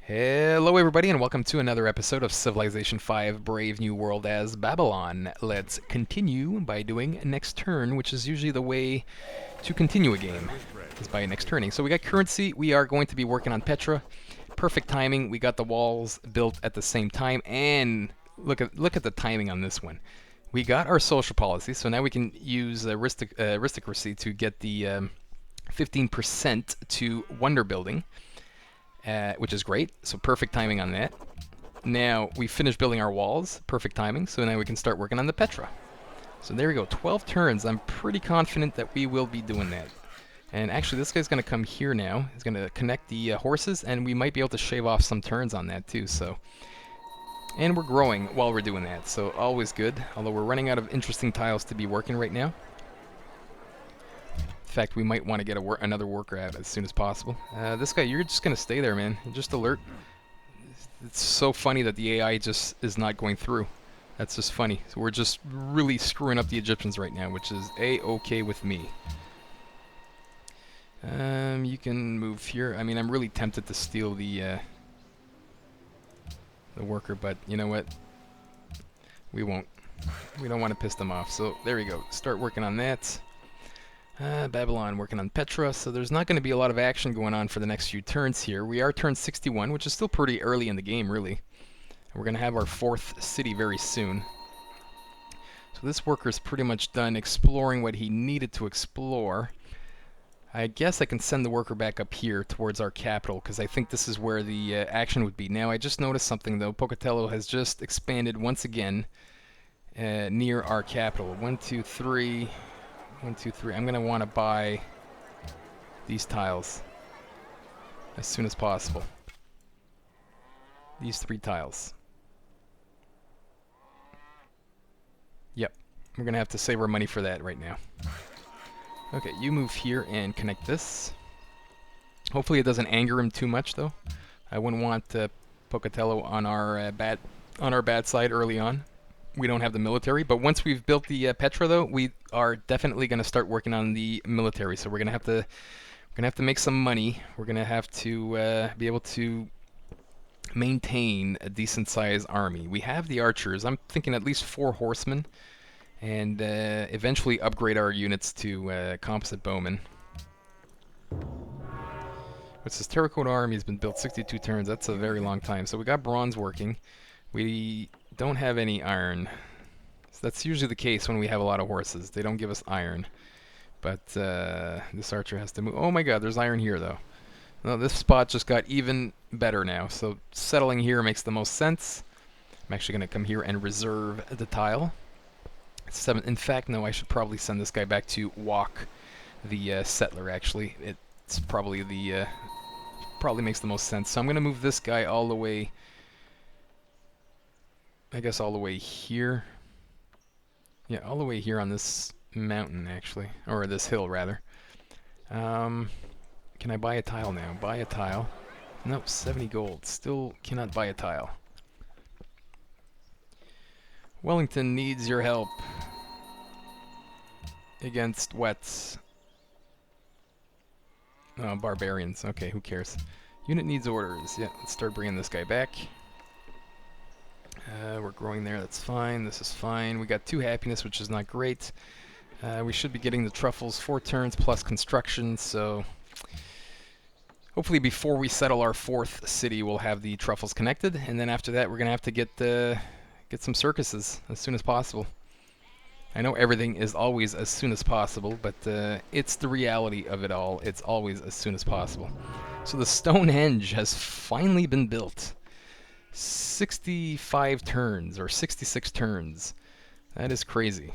Hello everybody and welcome to another episode of Civilization 5 Brave New World as Babylon. Let's continue by doing next turn, which is usually the way to continue a game, is by next turning. So we got currency, we are going to be working on Petra. Perfect timing, we got the walls built at the same time, and look at the timing on this one. We got our social policy, so now we can use aristocracy to get the 15% to wonder building. Which is great, so perfect timing on that. Now we finished building our walls, perfect timing, so now we can start working on the Petra. So there we go, 12 turns. I'm pretty confident that we will be doing that. And actually this guy's going to come here now. He's going to connect the horses, and we might be able to shave off some turns on that too. So, and we're growing while we're doing that, so always good, although we're running out of interesting tiles to be working right now. In fact, we might want to get another worker out as soon as possible. This guy, you're just going to stay there, man. Just alert. It's so funny that the AI just is not going through. That's just funny. So we're just really screwing up the Egyptians right now, which is A-okay with me. You can move here. I mean, I'm really tempted to steal the worker, but you know what? We won't. We don't want to piss them off. So there we go. Start working on that. Babylon working on Petra, so there's not going to be a lot of action going on for the next few turns here. We are turn 61, which is still pretty early in the game, really. We're going to have our fourth city very soon. So this worker's pretty much done exploring what he needed to explore. I guess I can send the worker back up here towards our capital, because I think this is where the action would be. Now, I just noticed something, though. Pocatello has just expanded once again near our capital. 1, 2, 3... 1, 2, 3. I'm going to want to buy these tiles as soon as possible. These 3 tiles. Yep. We're going to have to save our money for that right now. Okay, you move here and connect this. Hopefully it doesn't anger him too much, though. I wouldn't want Pocatello on our bad side early on. We don't have the military, but once we've built the Petra, though, we are definitely going to start working on the military. So we're going to have to make some money. We're going to have to be able to maintain a decent-sized army. We have the archers. I'm thinking at least 4 horsemen, and eventually upgrade our units to composite bowmen. What's this? Terracotta army has been built 62 turns. That's a very long time. So we got bronze working. We don't have any iron. So that's usually the case when we have a lot of horses. They don't give us iron. But this archer has to move. Oh my god, there's iron here though. No, this spot just got even better now. So settling here makes the most sense. I'm actually going to come here and reserve the tile. 7. In fact, no, I should probably send this guy back to walk the settler, actually. It's probably probably makes the most sense. So I'm going to move this guy all the way, I guess all the way here. Yeah, all the way here on this mountain, actually. Or this hill, rather. Can I buy a tile now? Buy a tile. Nope, 70 gold. Still cannot buy a tile. Wellington needs your help. Against what? Oh, barbarians. Okay, who cares? Unit needs orders. Yeah, let's start bringing this guy back. We're growing there, that's fine. This is fine. We got 2 happiness, which is not great. We should be getting the truffles 4 turns plus construction, so hopefully before we settle our 4th city, we'll have the truffles connected, and then after that, we're going to have to get some circuses as soon as possible. I know everything is always as soon as possible, but it's the reality of it all. It's always as soon as possible. So the Stonehenge has finally been built. 65 turns, or 66 turns. That is crazy.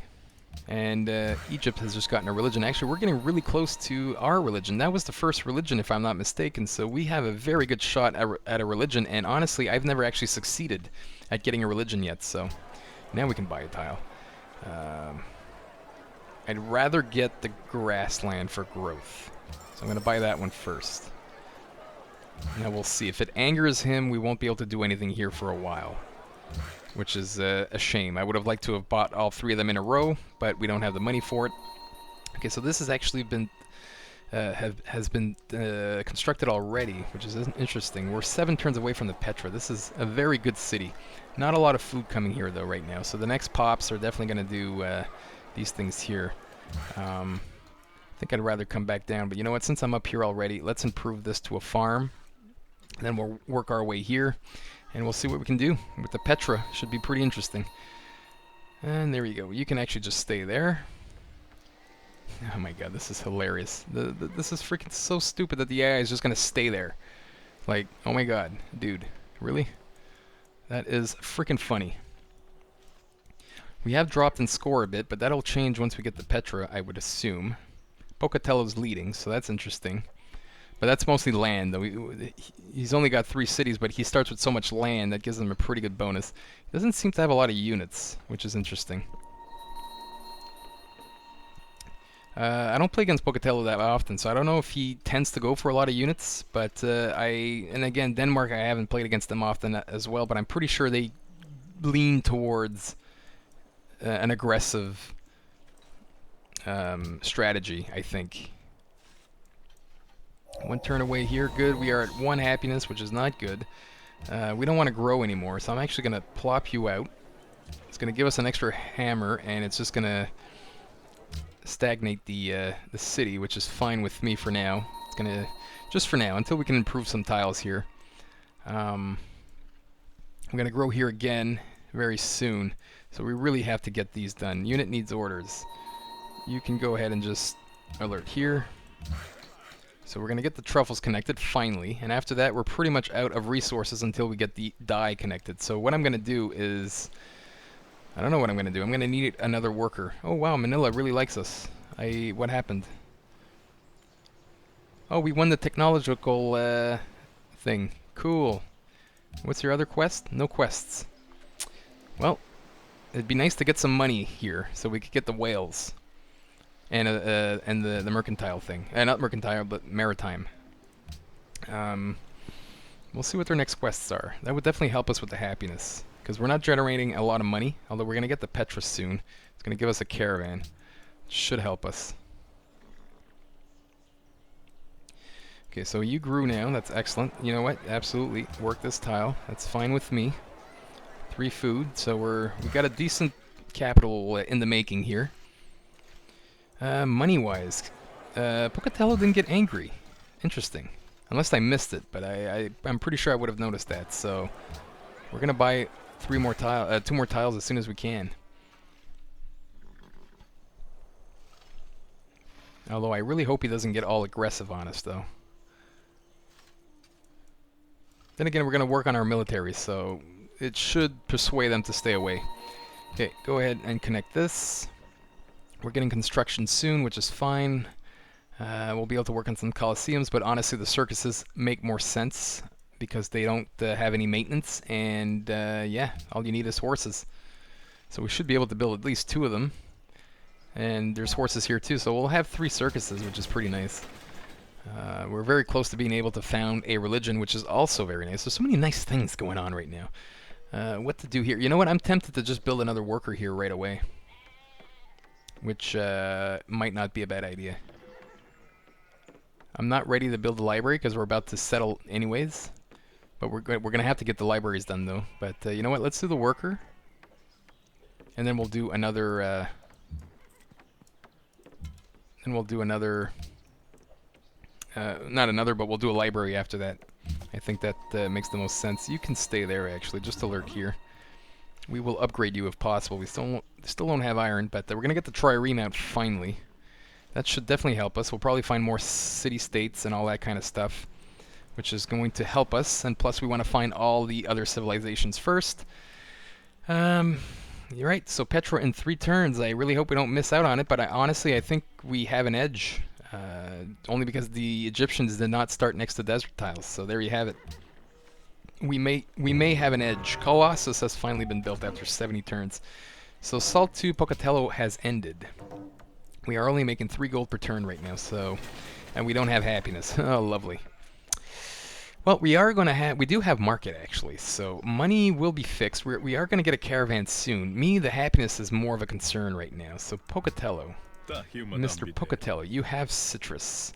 And Egypt has just gotten a religion. Actually, we're getting really close to our religion. That was the first religion, if I'm not mistaken, so we have a very good shot at a religion, and honestly, I've never actually succeeded at getting a religion yet, so now we can buy a tile. I'd rather get the grassland for growth, so I'm going to buy that one first. Now we'll see. If it angers him, we won't be able to do anything here for a while, which is a shame. I would have liked to have bought all 3 of them in a row, but we don't have the money for it. Okay, so this has actually been has been constructed already, which is interesting. We're 7 turns away from the Petra. This is a very good city. Not a lot of food coming here though right now, so the next pops are definitely going to do these things here. I think I'd rather come back down, but you know what? Since I'm up here already, let's improve this to a farm. Then we'll work our way here, and we'll see what we can do with the Petra. Should be pretty interesting. And there you go. You can actually just stay there. Oh my god, this is hilarious. This is freaking so stupid that the AI is just going to stay there. Like, oh my god, dude. Really? That is freaking funny. We have dropped in score a bit, but that'll change once we get the Petra, I would assume. Pocatello's leading, so that's interesting. But that's mostly land, though. He's only got 3 cities, but he starts with so much land that gives him a pretty good bonus. He doesn't seem to have a lot of units, which is interesting. I don't play against Pocatello that often, so I don't know if he tends to go for a lot of units. But and again, Denmark, I haven't played against them often as well, but I'm pretty sure they lean towards an aggressive strategy, I think. 1 turn away here, good. We are at 1 happiness, which is not good. We don't want to grow anymore, so I'm actually going to plop you out. It's going to give us an extra hammer, and it's just going to stagnate the city, which is fine with me for now. It's going to, just for now, until we can improve some tiles here. I'm going to grow here again very soon, so we really have to get these done. Unit needs orders. You can go ahead and just alert here. So we're going to get the truffles connected, finally, and after that we're pretty much out of resources until we get the dye connected. So what I'm going to do is, I don't know what I'm going to do. I'm going to need another worker. Oh wow, Manila really likes us. What happened? Oh, we won the technological thing. Cool. What's your other quest? No quests. Well, it'd be nice to get some money here so we could get the whales. And the mercantile thing. Not mercantile, but maritime. We'll see what their next quests are. That would definitely help us with the happiness. Because we're not generating a lot of money, although we're going to get the Petra soon. It's going to give us a caravan. Should help us. Okay, so you grew now. That's excellent. You know what? Absolutely. Work this tile. That's fine with me. 3 food. So we got a decent capital in the making here. Money-wise, Pocatello didn't get angry. Interesting. Unless I missed it, but I'm pretty sure I would have noticed that. So we're gonna buy 2 more tiles as soon as we can. Although I really hope he doesn't get all aggressive on us, though. Then again, we're gonna work on our military, so it should persuade them to stay away. Okay, go ahead and connect this. We're getting construction soon, which is fine. We'll be able to work on some coliseums, but honestly the circuses make more sense because they don't have any maintenance, and yeah, all you need is horses. So we should be able to build at least 2 of them. And there's horses here too, so we'll have 3 circuses, which is pretty nice. We're very close to being able to found a religion, which is also very nice. There's so many nice things going on right now. What to do here? You know what? I'm tempted to just build another worker here right away. Which might not be a bad idea. I'm not ready to build a library because we're about to settle anyways. But we're going to have to get the libraries done though. But you know what? Let's do the worker. And then we'll do another... not another, but we'll do a library after that. I think that makes the most sense. You can stay there actually, just alert here. We will upgrade you if possible. We still don't have iron, but we're going to get the trireme out finally. That should definitely help us. We'll probably find more city-states and all that kind of stuff, which is going to help us. And plus we want to find all the other civilizations first. You're right, so Petra in 3 turns. I really hope we don't miss out on it, but honestly I think we have an edge. Only because the Egyptians did not start next to desert tiles, so there you have it. We may have an edge. Colossus has finally been built after 70 turns. So Salt 2 Pocatello has ended. We are only making 3 gold per turn right now, so... And we don't have happiness. Oh, lovely. Well, we do have market, actually, so money will be fixed. We are going to get a caravan soon. Me, the happiness is more of a concern right now. So Pocatello. Mr. Pocatello, you have citrus.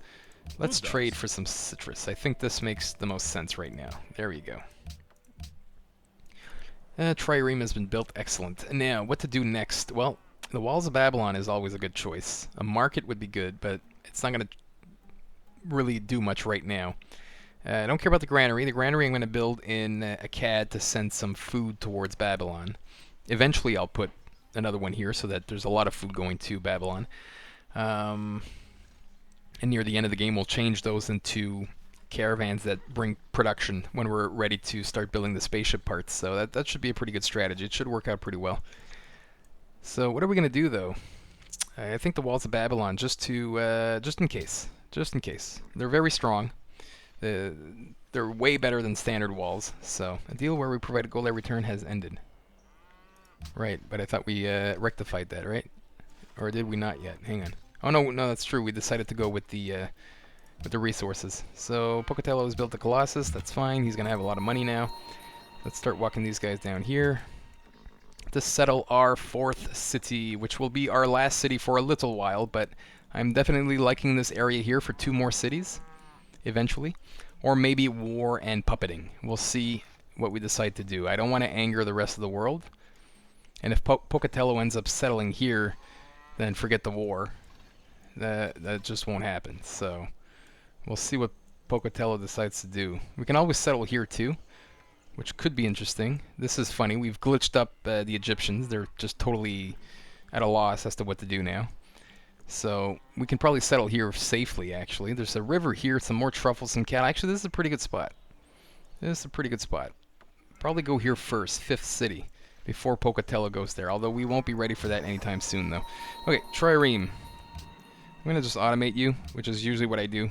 Let's trade for some citrus. I think this makes the most sense right now. There we go. Trireme has been built. Excellent. Now, what to do next? Well, the Walls of Babylon is always a good choice. A market would be good, but it's not going to really do much right now. I don't care about the granary. The granary I'm going to build in a CAD to send some food towards Babylon. Eventually I'll put another one here so that there's a lot of food going to Babylon. And near the end of the game we'll change those into caravans that bring production when we're ready to start building the spaceship parts. So that should be a pretty good strategy. It should work out pretty well. So what are we going to do though? I think the Walls of Babylon, just in case. Just in case. They're very strong. They're way better than standard walls. So a deal where we provide a gold every turn has ended. Right, but I thought we rectified that, right? Or did we not yet? Hang on. Oh no, that's true. We decided to go with the resources. So Pocatello has built the Colossus. That's fine. He's gonna have a lot of money now. Let's start walking these guys down here to settle our 4th city, which will be our last city for a little while. But I'm definitely liking this area here for 2 more cities, eventually, or maybe war and puppeting. We'll see what we decide to do. I don't want to anger the rest of the world. And if Pocatello ends up settling here, then forget the war. That just won't happen. So we'll see what Pocatello decides to do. We can always settle here too, which could be interesting. This is funny. We've glitched up the Egyptians. They're just totally at a loss as to what to do now. So we can probably settle here safely, actually. There's a river here, some more truffles, some cattle. Actually, this is a pretty good spot. This is a pretty good spot. Probably go here first, 5th city, before Pocatello goes there. Although we won't be ready for that anytime soon, though. Okay, Trireme. I'm going to just automate you, which is usually what I do.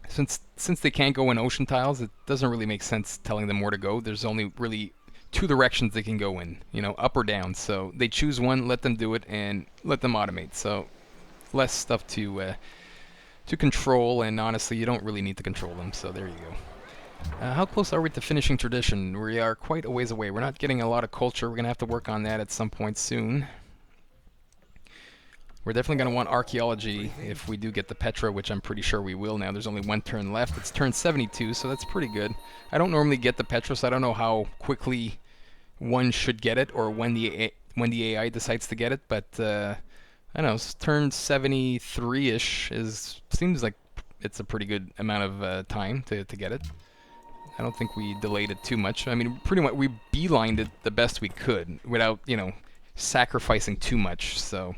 Since they can't go in ocean tiles, it doesn't really make sense telling them where to go. There's only really 2 directions they can go in, you know, up or down. So they choose one, let them do it, and let them automate. So less stuff to control, and honestly, you don't really need to control them. So there you go. How close are we to finishing tradition? We are quite a ways away. We're not getting a lot of culture. We're going to have to work on that at some point soon. We're definitely going to want archaeology if we do get the Petra, which I'm pretty sure we will now. There's only 1 turn left. It's turn 72, so that's pretty good. I don't normally get the Petra, so I don't know how quickly one should get it or when the AI decides to get it, but I don't know, turn 73-ish seems like it's a pretty good amount of time to get it. I don't think we delayed it too much. I mean, pretty much we beelined it the best we could without, you know, sacrificing too much, so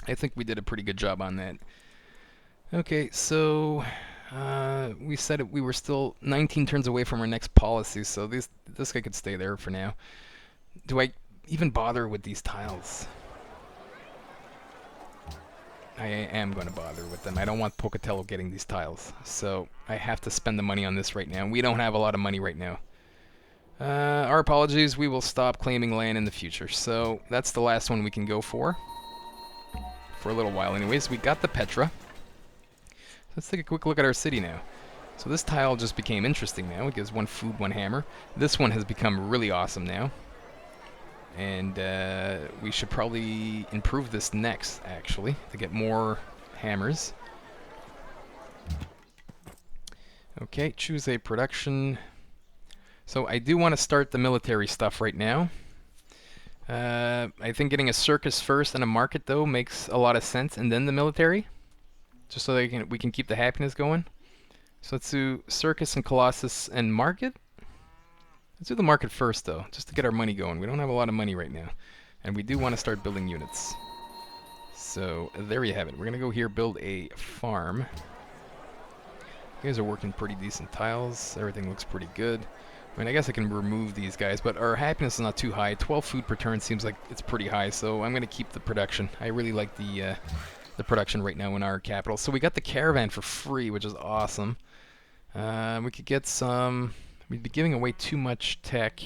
I think we did a pretty good job on that. Okay, so we said we were still 19 turns away from our next policy, so this guy could stay there for now. Do I even bother with these tiles? I am going to bother with them. I don't want Pocatello getting these tiles, so I have to spend the money on this right now. We don't have a lot of money right now. Our apologies. We will stop claiming land in the future. So that's the last one we can go for a little while anyways. We got the Petra. Let's take a quick look at our city now. So this tile just became interesting now. It gives 1 food, 1 hammer. This one has become really awesome now. And we should probably improve this next, actually, to get more hammers. Okay, choose a production. So I do want to start the military stuff right now. I think getting a circus first and a market, though, makes a lot of sense, and then the military, just so that we can keep the happiness going. So let's do circus and Colossus and market. Let's do the market first, though, just to get our money going. We don't have a lot of money right now, and we do want to start building units. So there you have it. We're going to go here, build a farm. You guys are working pretty decent tiles. Everything looks pretty good. I mean, I guess I can remove these guys, but our happiness is not too high. 12 food per turn seems like it's pretty high, so I'm going to keep the production. I really like the production right now in our capital. So we got the caravan for free, which is awesome. We could get some... We'd be giving away too much tech.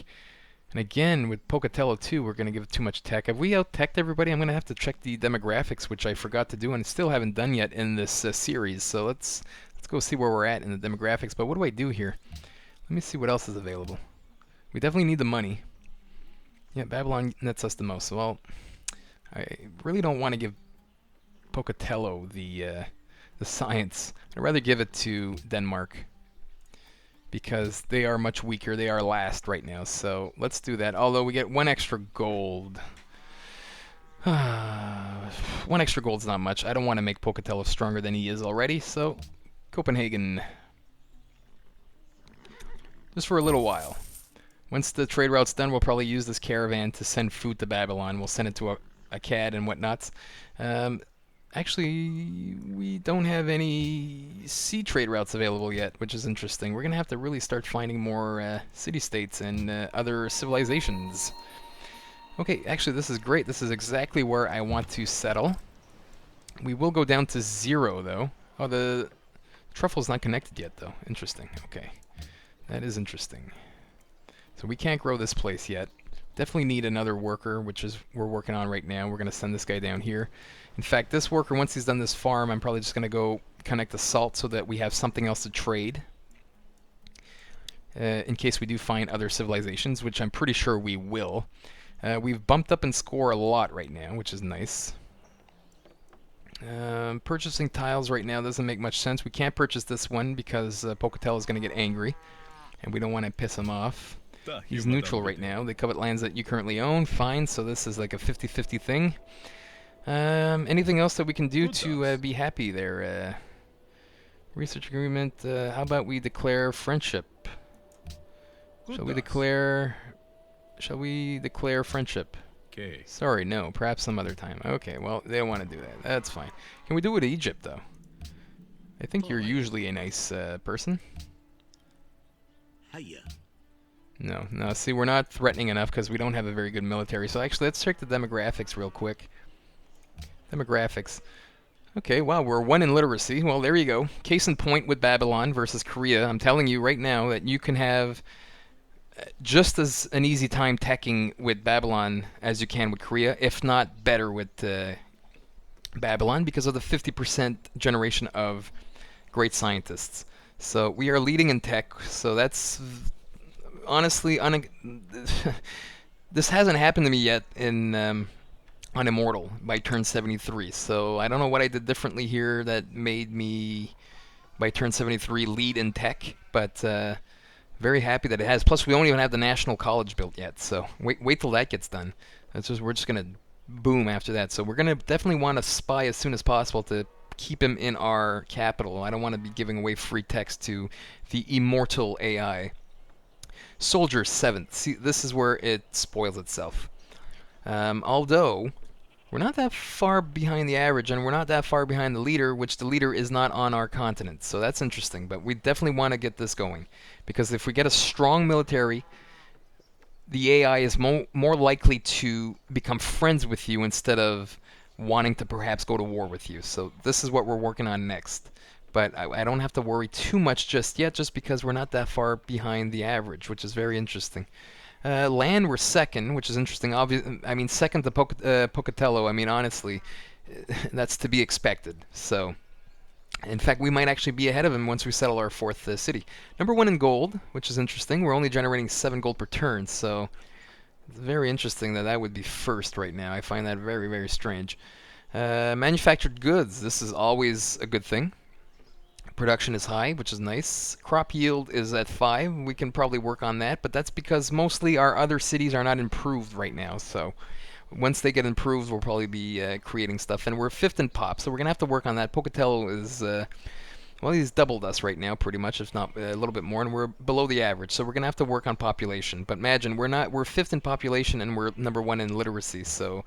And again, with Pocatello too, we're going to give too much tech. Have we out-teched everybody? I'm going to have to check the demographics, which I forgot to do and still haven't done yet in this series. So let's go see where we're at in the demographics. But what do I do here? Let me see what else is available. We definitely need the money. Yeah, Babylon nets us the most. Well, I really don't want to give Pocatello the the science. I'd rather give it to Denmark because they are much weaker. They are last right now, so let's do that. Although we get 1 extra gold. 1 extra gold's not much. I don't want to make Pocatello stronger than he is already, so Copenhagen. Just for a little while. Once the trade route's done, we'll probably use this caravan to send food to Babylon. We'll send it to a CAD and whatnots. Actually, we don't have any sea trade routes available yet, which is interesting. We're going to have to really start finding more city-states and other civilizations. Okay, actually, this is great. This is exactly where I want to settle. We will go down to 0, though. Oh, the truffle's not connected yet, though. Interesting. Okay. That is interesting. So we can't grow this place yet. Definitely need another worker, which is we're working on right now. We're going to send this guy down here. In fact, this worker, once he's done this farm, I'm probably just going to go connect the salt so that we have something else to trade. In case we do find other civilizations, which I'm pretty sure we will. We've bumped up in score a lot right now, which is nice. Purchasing tiles right now doesn't make much sense. We can't purchase this one because Pocatello is going to get angry, and we don't want to piss him off. He's neutral right now. They covet lands that you currently own. Fine, so this is like a 50-50 thing. Anything else that we can do to be happy there? Research agreement. How about we declare friendship? Shall we declare friendship? Okay. Sorry, no. Perhaps some other time. Okay, well, they don't want to do that. That's fine. Can we do it in Egypt, though? I think you're usually a nice person. Hiya. No, see, we're not threatening enough because we don't have a very good military. So actually, let's check the demographics real quick. Demographics. Okay, wow, we're 1 in literacy. Well, there you go. Case in point with Babylon versus Korea. I'm telling you right now that you can have just as an easy time teching with Babylon as you can with Korea, if not better with Babylon, because of the 50% generation of great scientists. So we are leading in tech, so that's honestly this hasn't happened to me yet in on Immortal by turn 73. So I don't know what I did differently here that made me by turn 73 lead in tech, but very happy that it has. Plus, we don't even have the National College built yet, so wait till that gets done. We're just gonna boom after that. So we're gonna definitely want to spy as soon as possible to keep him in our capital. I don't want to be giving away free text to the Immortal AI. Soldier 7th. See, this is where it spoils itself. Although, we're not that far behind the average, and we're not that far behind the leader, which the leader is not on our continent. So that's interesting, but we definitely want to get this going. Because if we get a strong military, the AI is more likely to become friends with you instead of wanting to perhaps go to war with you. So this is what we're working on next. But I don't have to worry too much just yet, just because we're not that far behind the average, which is very interesting. Land, we're 2nd, which is interesting. I mean, 2nd to Pocatello. I mean, honestly, that's to be expected. So, in fact, we might actually be ahead of him once we settle our 4th city. Number 1 in gold, which is interesting. We're only generating 7 gold per turn, so it's very interesting that would be 1st right now. I find that very, very strange. Manufactured goods. This is always a good thing. Production is high, which is nice. Crop yield is at 5. We can probably work on that, but that's because mostly our other cities are not improved right now. So once they get improved, we'll probably be creating stuff. And we're 5th in pop, so we're going to have to work on that. Pocatello is, well, he's doubled us right now, pretty much, if not a little bit more, and we're below the average. So we're going to have to work on population. But imagine, we're 5th in population, and we're number 1 in literacy. So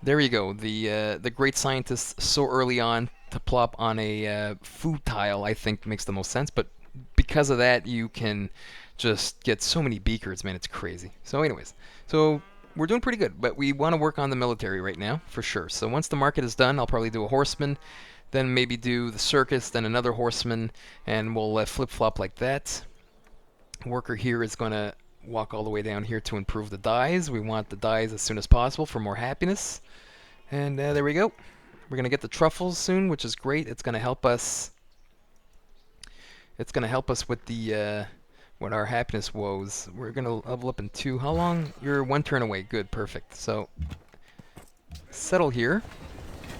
there you go. The great scientists so early on to plop on a food tile, I think, makes the most sense. But because of that, you can just get so many beakers, man. It's crazy. So anyways, so we're doing pretty good. But we want to work on the military right now, for sure. So once the market is done, I'll probably do a horseman, then maybe do the circus, then another horseman, and we'll flip-flop like that. Worker here is going to walk all the way down here to improve the dyes. We want the dyes as soon as possible for more happiness. And there we go. We're going to get the truffles soon, which is great. It's going to help us. It's going to help us with the what our happiness woes. We're going to level up in 2. How long? You're 1 turn away. Good, perfect. So settle here.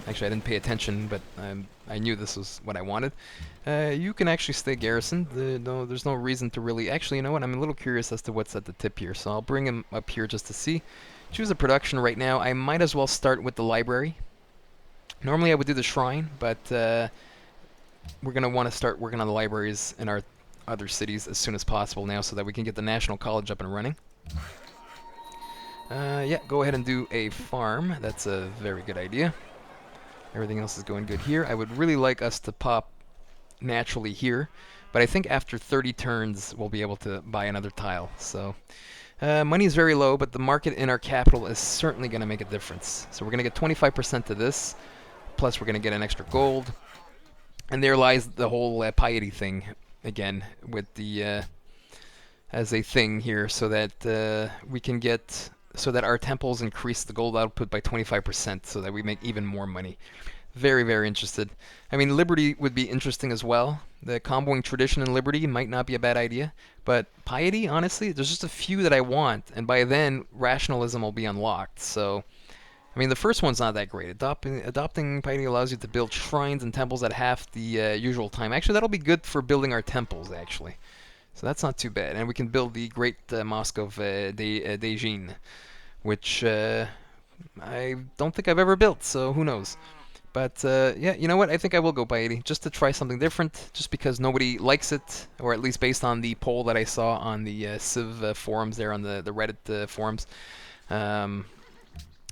Actually, I didn't pay attention, but I'm I knew this was what I wanted. You can actually stay garrisoned. No, there's no reason to really... Actually, you know what? I'm a little curious as to what's at the tip here, so I'll bring him up here just to see. Choose a production right now. I might as well start with the library. Normally I would do the shrine, but we're going to want to start working on the libraries in our other cities as soon as possible now so that we can get the National College up and running. Yeah, go ahead and do a farm. That's a very good idea. Everything else is going good here. I would really like us to pop naturally here, but I think after 30 turns we'll be able to buy another tile. So money is very low, but the market in our capital is certainly going to make a difference. So we're going to get 25% to this, plus we're going to get an extra gold. And there lies the whole piety thing again with the as a thing here, so that we can get, so that our temples increase the gold output by 25%, so that we make even more money. Very, very interested. I mean, Liberty would be interesting as well. The comboing tradition and Liberty might not be a bad idea, but piety, honestly, there's just a few that I want, and by then rationalism will be unlocked. So I mean, the first one's not that great. Adopting piety allows you to build shrines and temples at half the usual time. Actually, that'll be good for building our temples, actually. So that's not too bad. And we can build the great mosque of Dejin, which I don't think I've ever built, so who knows. But yeah, you know what? I think I will go piety, just to try something different, just because nobody likes it, or at least based on the poll that I saw on the Civ forums there, on the Reddit forums.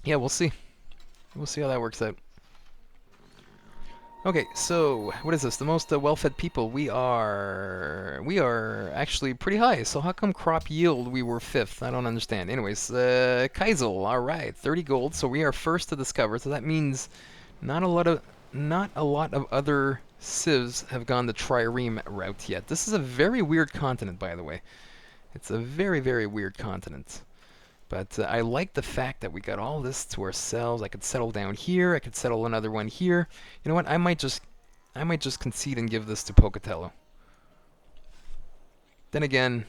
Yeah, we'll see. We'll see how that works out. Okay, so what is this? The most well-fed people. We are actually pretty high. So how come crop yield we were 5th? I don't understand. Anyways, Kaisel. All right, 30 gold. So we are first to discover. So that means not a lot of other civs have gone the trireme route yet. This is a very weird continent, by the way. It's a very, very weird continent. But I like the fact that we got all this to ourselves. I could settle down here. I could settle another one here. You know what? I might just concede and give this to Pocatello. Then again,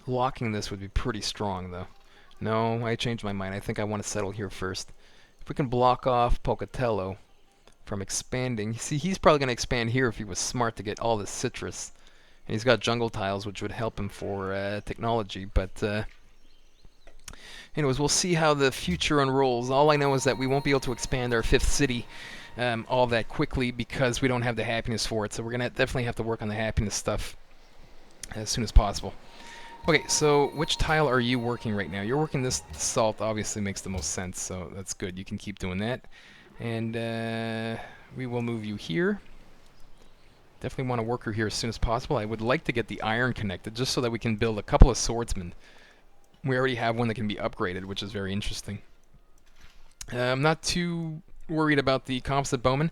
locking this would be pretty strong, though. No, I changed my mind. I think I want to settle here first. If we can block off Pocatello from expanding. See, he's probably going to expand here if he was smart to get all this citrus. And he's got jungle tiles, which would help him for technology, but... anyways, we'll see how the future unrolls. All I know is that we won't be able to expand our 5th city all that quickly because we don't have the happiness for it. So we're going to definitely have to work on the happiness stuff as soon as possible. Okay, so which tile are you working right now? You're working this salt, obviously makes the most sense, so that's good. You can keep doing that. And we will move you here. Definitely want to work her here as soon as possible. I would like to get the iron connected just so that we can build a couple of swordsmen. We already have one that can be upgraded, which is very interesting. I'm not too worried about the composite bowman.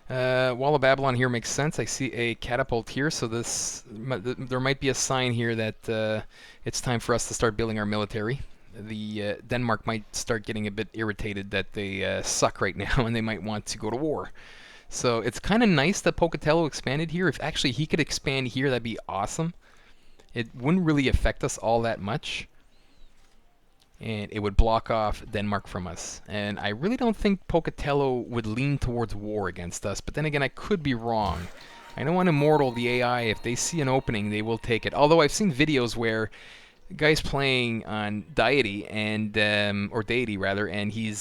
Wall of Babylon here makes sense. I see a catapult here, so there might be a sign here that it's time for us to start building our military. The Denmark might start getting a bit irritated that they suck right now, and they might want to go to war. So it's kind of nice that Pocatello expanded here. If actually he could expand here, that'd be awesome. It wouldn't really affect us all that much. And it would block off Denmark from us. And I really don't think Pocatello would lean towards war against us. But then again, I could be wrong. I know on Immortal, the AI, if they see an opening, they will take it. Although I've seen videos where guys playing on Deity and or Deity rather, and he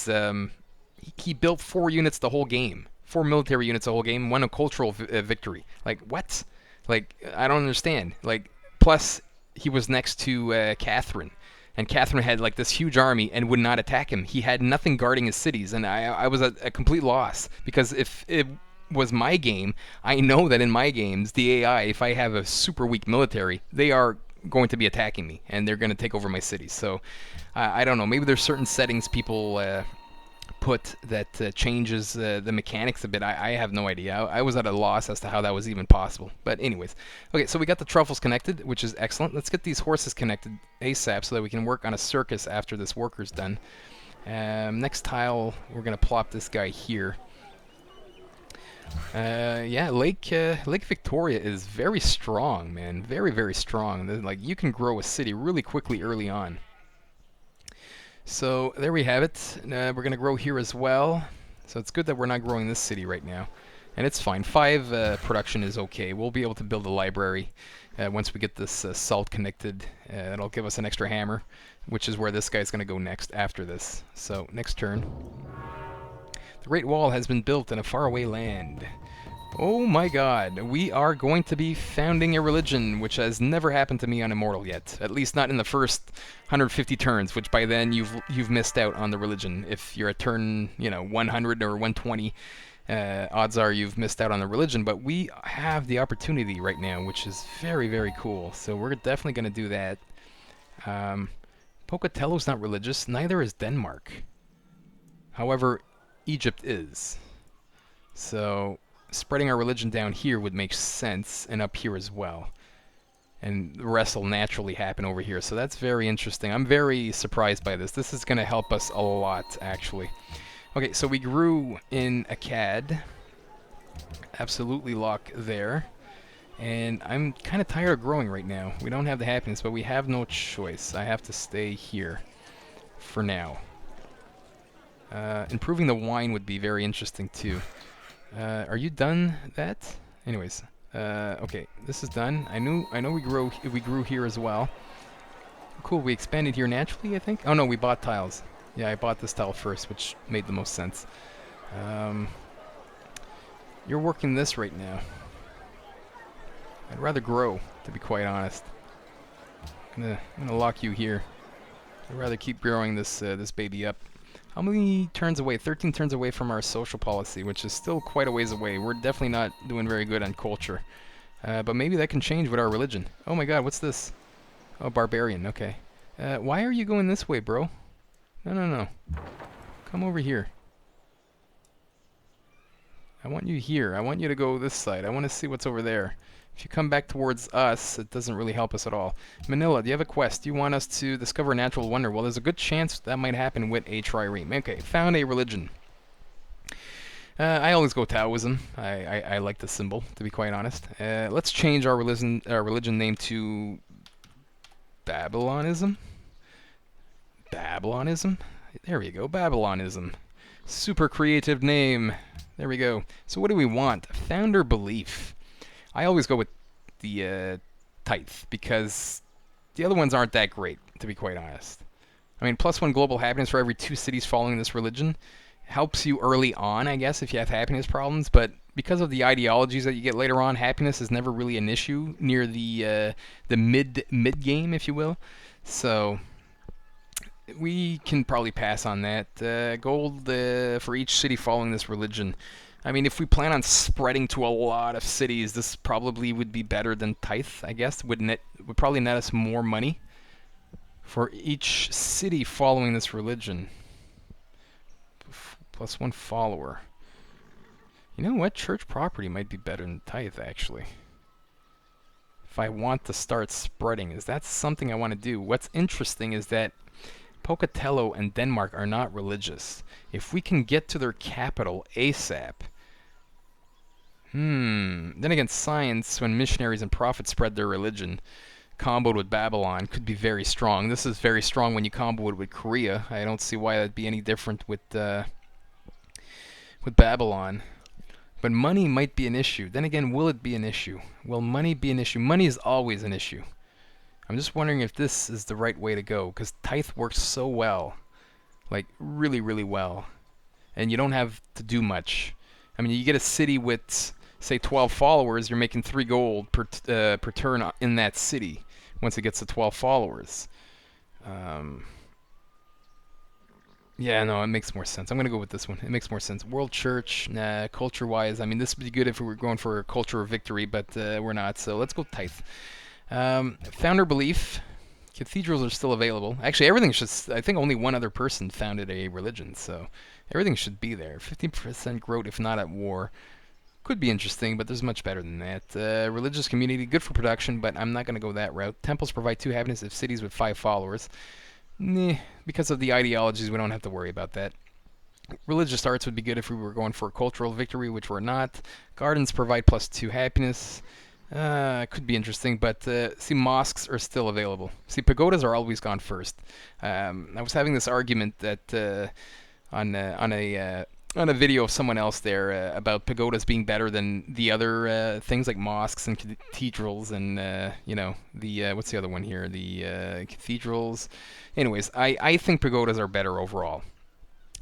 built 4 units the whole game, 4 military units the whole game, won a cultural victory. Like what? Like I don't understand. Like plus he was next to Catherine. And Catherine had like this huge army and would not attack him. He had nothing guarding his cities, and I was at a complete loss because if it was my game, I know that in my games, the AI, if I have a super weak military, they are going to be attacking me and they're going to take over my cities. So I don't know. Maybe there's certain settings people put that changes the mechanics a bit. I have no idea. I was at a loss as to how that was even possible. But anyways, okay, so we got the truffles connected, which is excellent. Let's get these horses connected ASAP so that we can work on a circus after this worker's done. Next tile, we're going to plop this guy here. Yeah, Lake Victoria is very strong, man. Very, very strong. Like you can grow a city really quickly early on. So there we have it. We're going to grow here as well. So it's good that we're not growing this city right now. And it's fine. 5 production is okay. We'll be able to build a library once we get this salt connected. It'll give us an extra hammer, which is where this guy's going to go next after this. So, next turn. The Great Wall has been built in a faraway land. Oh my god, we are going to be founding a religion, which has never happened to me on Immortal yet. At least not in the first 150 turns, which by then you've missed out on the religion. If you're at turn, 100 or 120, odds are you've missed out on the religion. But we have the opportunity right now, which is very, very cool. So we're definitely going to do that. Pocatello's not religious, neither is Denmark. However, Egypt is. So spreading our religion down here would make sense, and up here as well. And the rest will naturally happen over here. So that's very interesting. I'm very surprised by this. This is going to help us a lot, actually. Okay, so we grew in Akkad. Absolutely lock there. And I'm kind of tired of growing right now. We don't have the happiness, but we have no choice. I have to stay here for now. Improving the wine would be very interesting, too. Are you done that? Anyways, okay, this is done. I know we grew here as well. Cool, we expanded here naturally, I think. Oh no, we bought tiles. Yeah, I bought this tile first, which made the most sense. You're working this right now. I'd rather grow, to be quite honest. I'm gonna lock you here. I'd rather keep growing this this baby up. How many turns away? 13 turns away from our social policy, which is still quite a ways away. We're definitely not doing very good on culture. But maybe that can change with our religion. Oh my god, what's this? Oh, barbarian, okay. Why are you going this way, bro? No. Come over here. I want you here. I want you to go this side. I want to see what's over there. If you come back towards us, it doesn't really help us at all. Manila, do you have a quest? Do you want us to discover a natural wonder? Well, there's a good chance that might happen with a trireme. Okay, found a religion. I always go Taoism. I like the symbol, to be quite honest. Let's change our religion name to Babylonism. Babylonism? There we go, Babylonism. Super creative name. There we go. So what do we want? Founder belief. I always go with the tithe, because the other ones aren't that great, to be quite honest. I mean, +1 global happiness for every 2 cities following this religion helps you early on, I guess, if you have happiness problems, but because of the ideologies that you get later on, happiness is never really an issue near the mid game, if you will. So we can probably pass on that. Gold for each city following this religion. I mean, if we plan on spreading to a lot of cities, this probably would be better than tithe, I guess. Would probably net us more money for each city following this religion. +1 follower. You know what? Church property might be better than tithe, actually. If I want to start spreading, is that something I want to do? What's interesting is that Pocatello and Denmark are not religious. If we can get to their capital ASAP... Then again, science, when missionaries and prophets spread their religion, comboed with Babylon, could be very strong. This is very strong when you combo it with Korea. I don't see why that'd be any different with Babylon. But money might be an issue. Then again, will it be an issue? Will money be an issue? Money is always an issue. I'm just wondering if this is the right way to go, because tithe works so well. Like, really, really well. And you don't have to do much. I mean, you get a city with, say, 12 followers, you're making 3 gold per turn in that city once it gets to 12 followers. Yeah, no, it makes more sense. I'm going to go with this one. It makes more sense. World Church, nah, culture-wise, I mean, this would be good if we were going for a culture of victory, but we're not, so let's go tithe. Founder belief. Cathedrals are still available. Actually, everything should... I think only one other person founded a religion, so everything should be there. 15% growth if not at war. Could be interesting, but there's much better than that. Religious community, good for production, but I'm not going to go that route. Temples provide 2 happiness if cities with 5 followers. Nah, because of the ideologies, we don't have to worry about that. Religious arts would be good if we were going for a cultural victory, which we're not. Gardens provide +2 happiness. Could be interesting, but see, mosques are still available. See, pagodas are always gone first. I was having this argument that on a on a video of someone else there about pagodas being better than the other things like mosques and cathedrals and you know, the what's the other one here? The cathedrals. Anyways, I think pagodas are better overall.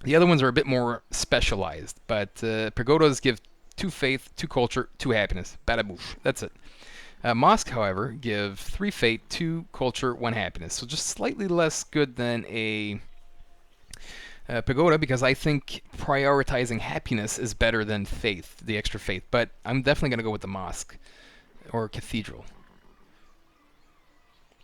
The other ones are a bit more specialized, but pagodas give 2 faith, 2 culture, 2 happiness. Badaboosh. That's it. Mosque, however, give 3 faith, 2 culture, 1 happiness. So just slightly less good than a pagoda, because I think prioritizing happiness is better than faith, the extra faith. But I'm definitely going to go with the mosque or cathedral.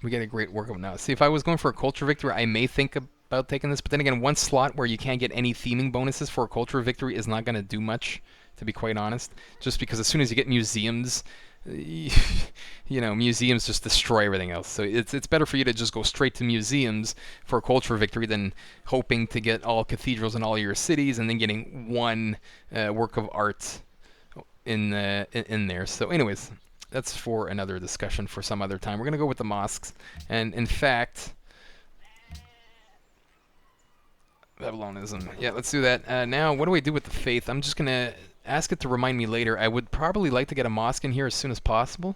We get a great workout now. See, if I was going for a culture victory, I may think about taking this. But then again, one slot where you can't get any theming bonuses for a culture victory is not going to do much, to be quite honest. Just because as soon as you get museums, you know, museums just destroy everything else. So it's better for you to just go straight to museums for a culture victory than hoping to get all cathedrals in all your cities and then getting one work of art in there. So anyways, that's for another discussion for some other time. We're going to go with the mosques. And in fact, Babylonism. Yeah, let's do that. Now, what do we do with the faith? I'm just going to ask it to remind me later. I would probably like to get a mosque in here as soon as possible.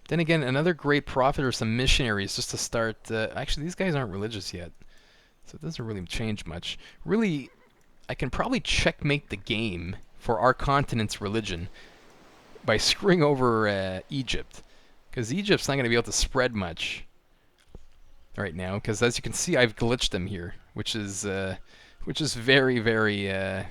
Then again, another great prophet or some missionaries just to start. Actually, these guys aren't religious yet, so it doesn't really change much. Really, I can probably checkmate the game for our continent's religion by screwing over Egypt, because Egypt's not going to be able to spread much right now. Because as you can see, I've glitched them here, which is very, very.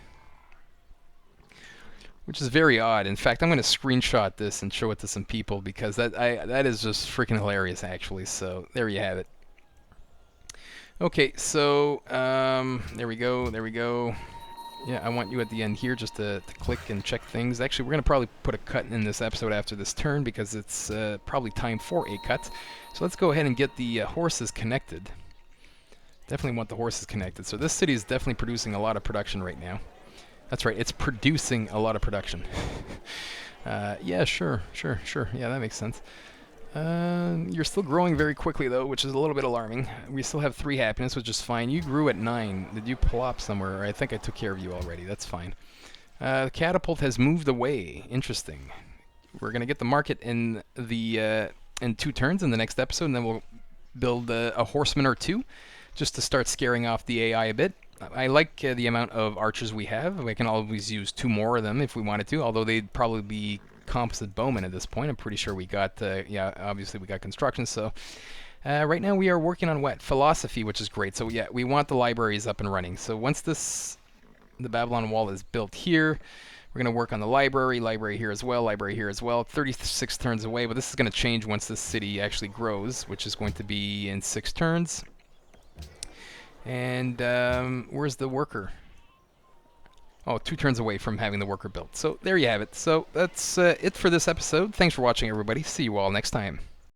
Which is very odd. In fact, I'm going to screenshot this and show it to some people because that is just freaking hilarious, actually. So there you have it. Okay, so there we go. There we go. Yeah, I want you at the end here just to click and check things. Actually, we're going to probably put a cut in this episode after this turn because it's probably time for a cut. So let's go ahead and get the horses connected. Definitely want the horses connected. So this city is definitely producing a lot of production right now. That's right, it's producing a lot of production. Yeah, sure. Yeah, that makes sense. You're still growing very quickly, though, which is a little bit alarming. We still have 3 happiness, which is fine. You grew at 9. Did you plop somewhere? I think I took care of you already. That's fine. The catapult has moved away. Interesting. We're going to get the market in the in 2 turns in the next episode, and then we'll build a horseman or 2 just to start scaring off the AI a bit. I like the amount of archers we have. We can always use 2 more of them if we wanted to, although they'd probably be composite bowmen at this point. I'm pretty sure we got, yeah, obviously we got construction. So right now we are working on what? Philosophy, which is great. So yeah, we want the libraries up and running. So once the Babylon Wall is built here, we're going to work on the library here as well, 36 turns away, but this is going to change once this city actually grows, which is going to be in 6 turns. And where's the worker? Oh, 2 turns away from having the worker built. So there you have it. So that's it for this episode. Thanks for watching, everybody. See you all next time.